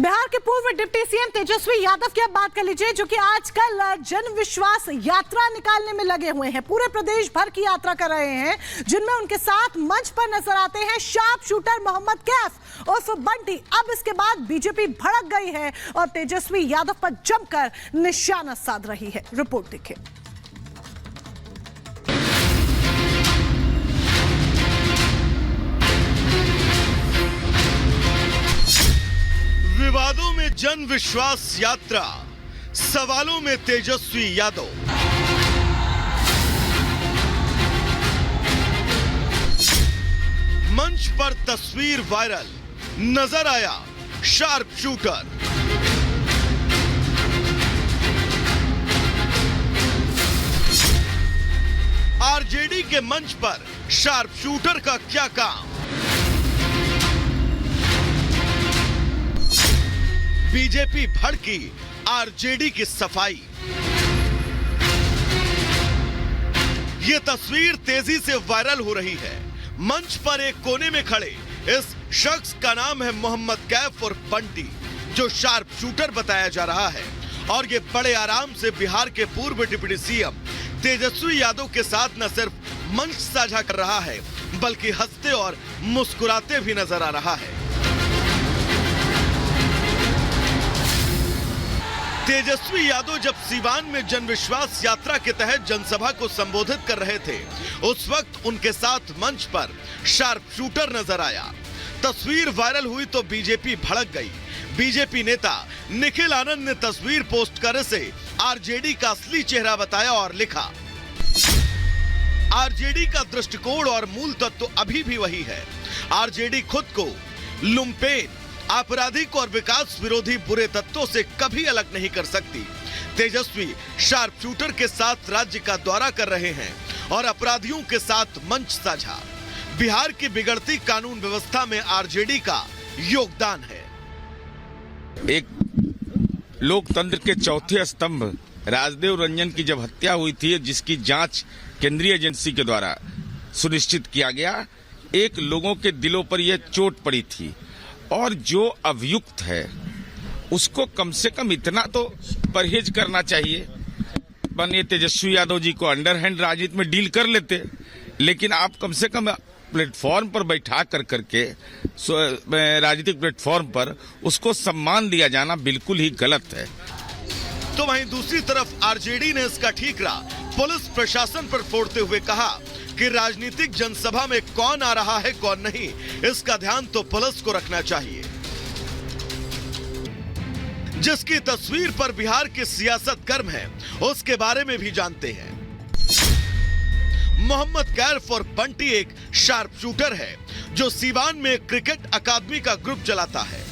बिहार के पूर्व deputy CM Tejashwi Yadav की अब बात कर लीजिए, जो कि आजकल जन विश्वास यात्रा निकालने में लगे हुए हैं। पूरे प्रदेश भर की यात्रा कर रहे हैं, जिनमें उनके साथ मंच पर नजर आते हैं शार्प शूटर मोहम्मद कैफ उर्फ बंटी। अब इसके बाद बीजेपी भड़क गई है और तेजस्वी यादव पर जमकर निशाना साध रही है। रिपोर्ट देखिए। विवादों में जन विश्वास यात्रा, सवालों में तेजस्वी यादव। मंच पर तस्वीर वायरल, नजर आया शार्प शूटर। आरजेडी के मंच पर शार्प शूटर का क्या काम? बीजेपी भड़की, आरजेडी की सफाई। ये तस्वीर तेजी से वायरल हो रही है। मंच पर एक कोने में खड़े इस शख्स का नाम है मोहम्मद कैफ और बंटी, जो शार्प शूटर बताया जा रहा है। और ये बड़े आराम से बिहार के पूर्व डिप्टी सीएम तेजस्वी यादव के साथ न सिर्फ मंच साझा कर रहा है, बल्कि हंसते और मुस्कुराते भी नजर आ रहा है। तेजस्वी यादव जब सीवान में जन विश्वास यात्रा के तहत जनसभा को संबोधित कर रहे थे, उस वक्त उनके साथ मंच पर शार्प शूटर नजर आया। तस्वीर वायरल हुई तो बीजेपी भड़क गई। बीजेपी नेता निखिल आनंद ने तस्वीर पोस्ट कर इसे आरजेडी का असली चेहरा बताया और लिखा, आरजेडी का दृष्टिकोण और मूल तत्व अभी भी वही है। आरजेडी खुद को लुम्पेन, आपराधिक और विकास विरोधी बुरे तत्वों से कभी अलग नहीं कर सकती। तेजस्वी शार्प शूटर के साथ राज्य का दौरा कर रहे हैं और अपराधियों के साथ मंच साझा। बिहार की बिगड़ती कानून व्यवस्था में आरजेडी का योगदान है। एक लोकतंत्र के चौथे स्तंभ राजदेव रंजन की जब हत्या हुई थी, जिसकी जांच केंद्रीय एजेंसी के द्वारा सुनिश्चित किया गया, एक लोगों के दिलों पर यह चोट पड़ी थी। और जो अभियुक्त है उसको कम से कम इतना तो परहेज करना चाहिए। बने तेजस्वी यादव जी को अंडरहैंड राजनीति में डील कर लेते, लेकिन आप कम से कम प्लेटफॉर्म पर बैठा कर करके राजनीतिक प्लेटफॉर्म पर उसको सम्मान दिया जाना बिल्कुल ही गलत है। तो वहीं दूसरी तरफ आरजेडी ने इसका ठीकरा पुलिस प्रशासन पर फोड़ते हुए कहा कि राजनीतिक जनसभा में कौन आ रहा है कौन नहीं, इसका ध्यान तो पुलिस को रखना चाहिए। जिसकी तस्वीर पर बिहार की सियासत गर्म है, उसके बारे में भी जानते हैं। मोहम्मद कैफ और बंटी एक शार्प शूटर है, जो सीवान में क्रिकेट अकादमी का ग्रुप चलाता है।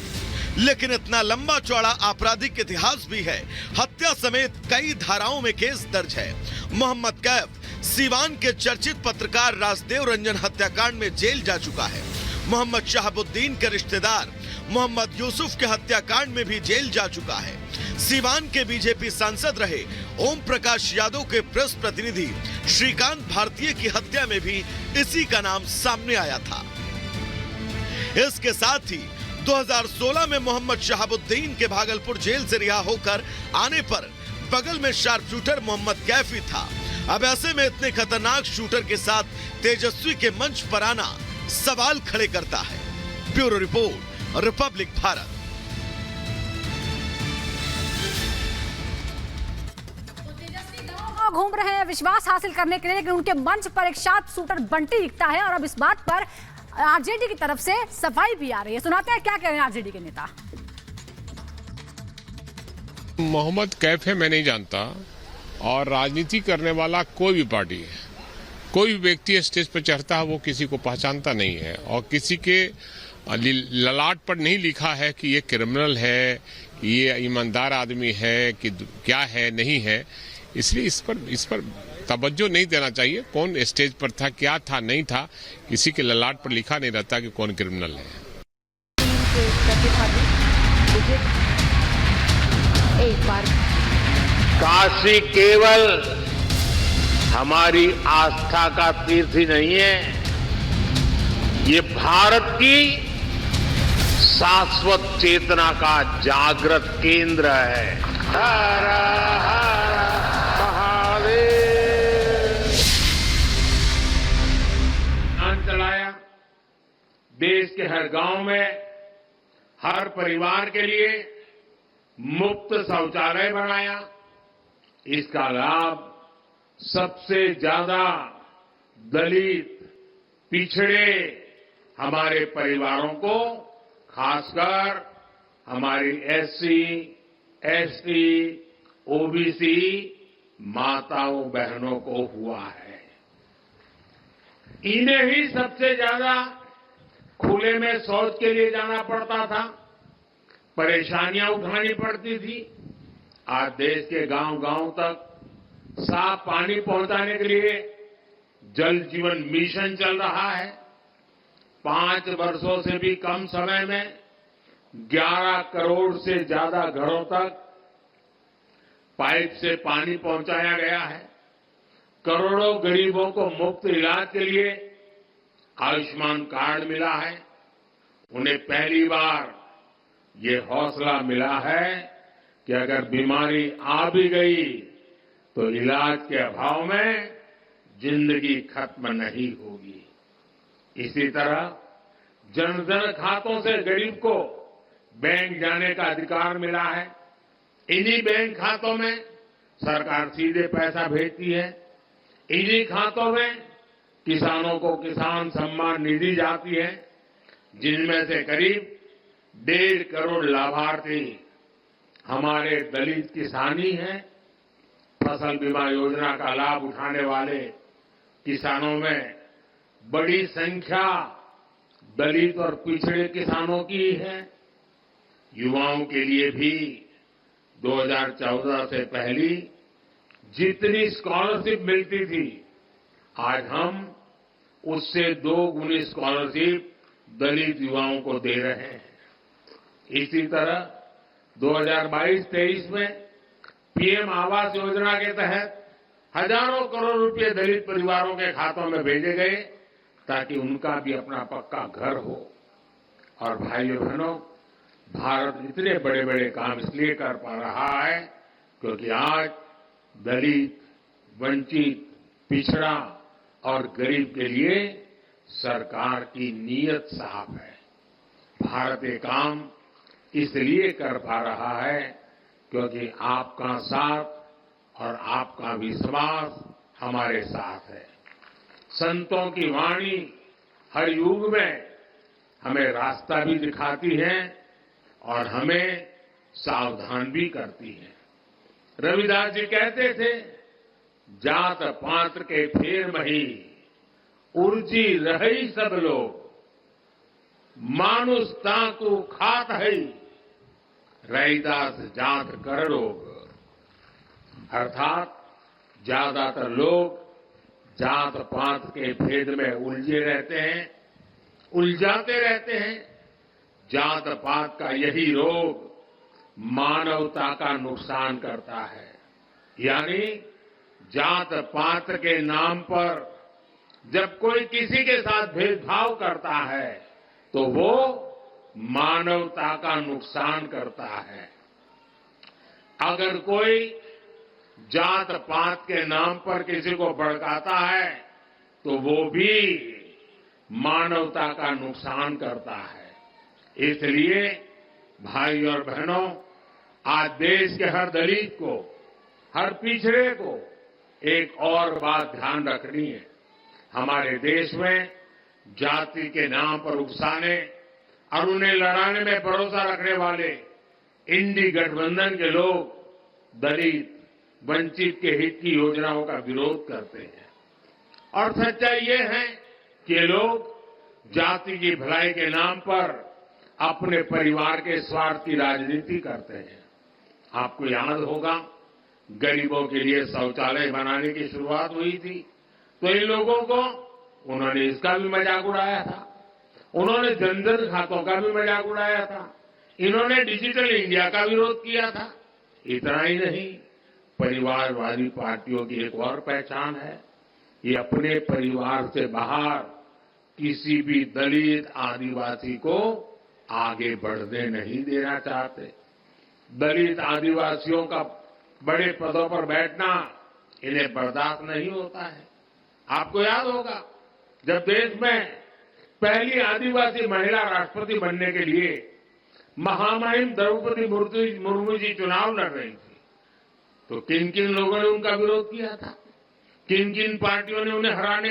लेकिन इतना लंबा चौड़ा आपराधिक इतिहास भी है। हत्या समेत कई धाराओं में केस दर्ज है। मोहम्मद कैफ सीवान के चर्चित पत्रकार राजदेव रंजन हत्याकांड में जेल जा चुका है। मोहम्मद शहाबुद्दीन के रिश्तेदार मोहम्मद यूसुफ के हत्याकांड में भी जेल जा चुका है। सीवान के बीजेपी सांसद रहे ओम प्रकाश यादव के प्रेस प्रतिनिधि श्रीकांत भारतीय की हत्या में भी इसी का नाम सामने आया था। इसके साथ ही 2016 में मोहम्मद शहाबुद्दीन के भागलपुर जेल से रिहा होकर आने पर बगल में शार्प शूटर मोहम्मद कैफ ही था। अब ऐसे में इतने खतरनाक शूटर के साथ तेजस्वी के मंच पर आना सवाल खड़े करता है। Bureau report, Republic Bharat. घूम रहे हैं विश्वास हासिल करने के लिए, लेकिन उनके मंच पर एक शार्प शूटर बंटी दिखता है और अब इस बात पर आरजेडी की तरफ से सफाई भी आ रही है। सुनाते हैं क्या कह रहे हैं आरजेडी के नेता। मोहम्मद कैफ है, मैं नहीं जानता, और राजनीति करने वाला कोई भी पार्टी है, कोई भी व्यक्ति स्टेज पर चढ़ता है वो किसी को पहचानता नहीं है और किसी के ललाट पर नहीं लिखा है कि ये क्रिमिनल है, ये ईमानदार आदमी है, कि क्या है नहीं है। इसलिए इस पर तवज्जो नहीं देना चाहिए। कौन स्टेज पर था, क्या था, नहीं था, किसी के ललाट पर लिखा नहीं रहता कि कौन क्रिमिनल है। एक बार काशी केवल हमारी आस्था का तीर्थ ही नहीं है, ये भारत की शाश्वत चेतना का जागृत केंद्र है। हर हर महादेव। अभियान चलाया, देश के हर गांव में हर परिवार के लिए मुफ्त शौचालय बनाया। इसका लाभ सबसे ज्यादा दलित, पिछड़े हमारे परिवारों को, खासकर हमारी एससी, एसटी, ओबीसी माताओं बहनों को हुआ है। इन्हें ही सबसे ज्यादा खुले में शौच के लिए जाना पड़ता था, परेशानियां उठानी पड़ती थी। आज देश के गांव-गांव तक साफ पानी पहुंचाने के लिए जल जीवन मिशन चल रहा है। 5 वर्षों से भी कम समय में 11 करोड़ से ज्यादा घरों तक पाइप से पानी पहुंचाया गया है। करोड़ों गरीबों को मुफ्त इलाज के लिए आयुष्मान कार्ड मिला है। उन्हें पहली बार ये हौसला मिला है कि अगर बीमारी आ भी गई तो इलाज के अभाव में जिंदगी खत्म नहीं होगी। इसी तरह जन-धन खातों से गरीब को बैंक जाने का अधिकार मिला है। इन्हीं बैंक खातों में सरकार सीधे पैसा भेजती है। इन्हीं खातों में किसानों को किसान सम्मान निधि जाती है, जिनमें से करीब 1.5 करोड़ लाभार्थी हमारे दलित किसान ही हैं। फसल बीमा योजना का लाभ उठाने वाले किसानों में बड़ी संख्या दलित और पिछड़े किसानों की है। युवाओं के लिए भी 2014 से पहली जितनी स्कॉलरशिप मिलती थी, आज हम उससे 2 गुनी स्कॉलरशिप दलित युवाओं को दे रहे हैं। इसी तरह 2022-23 में पीएम आवास योजना के तहत हजारों करोड़ रुपए दलित परिवारों के खातों में भेजे गए, ताकि उनका भी अपना पक्का घर हो। और भाइयों बहनों, भारत इतने बड़े बड़े काम इसलिए कर पा रहा है क्योंकि आज दलित, वंचित, पिछड़ा और गरीब के लिए सरकार की नीयत साफ है। भारत ये काम इसलिए कर पा रहा है क्योंकि आपका साथ और आपका विश्वास हमारे साथ है। संतों की वाणी हर युग में हमें रास्ता भी दिखाती है और हमें सावधान भी करती है। रविदास जी कहते थे, जात पात्र के फेर मही, उर्जी रही सब लोग, मानुष ताकू खात है, रैदास जात कर रोग। अर्थात ज्यादातर लोग जात पात के भेद में उलझे रहते हैं, उलझाते रहते हैं। जात पात का यही रोग मानवता का नुकसान करता है। यानी जात पात के नाम पर जब कोई किसी के साथ भेदभाव करता है तो वो मानवता का नुकसान करता है। अगर कोई जात पात के नाम पर किसी को भड़काता है तो वो भी मानवता का नुकसान करता है। इसलिए भाई और बहनों, आज देश के हर दलित को, हर पिछड़े को एक और बात ध्यान रखनी है। हमारे देश में जाति के नाम पर उकसाने और उन्हें लड़ाने में भरोसा रखने वाले इंडी गठबंधन के लोग दलित, वंचित के हित की योजनाओं का विरोध करते हैं। और सच्चाई ये है कि ये लोग जाति की भलाई के नाम पर अपने परिवार के स्वार्थ की राजनीति करते हैं। आपको याद होगा, गरीबों के लिए शौचालय बनाने की शुरुआत हुई थी तो इन लोगों को उन्होंने इसका भी मजाक उड़ाया था। उन्होंने जनधन खातों का भी मजाक उड़ाया था। इन्होंने डिजिटल इंडिया का विरोध किया था। इतना ही नहीं, परिवारवादी पार्टियों की एक और पहचान है, ये अपने परिवार से बाहर किसी भी दलित, आदिवासी को आगे बढ़ने नहीं देना चाहते। दलित आदिवासियों का बड़े पदों पर बैठना इन्हें बर्दाश्त नहीं होता है। आपको याद होगा जब देश में पहली आदिवासी महिला राष्ट्रपति बनने के लिए महामहिम द्रौपदी मुर्मू जी चुनाव लड़ रही थी, तो किन किन लोगों ने उनका विरोध किया था, किन किन पार्टियों ने उन्हें हराने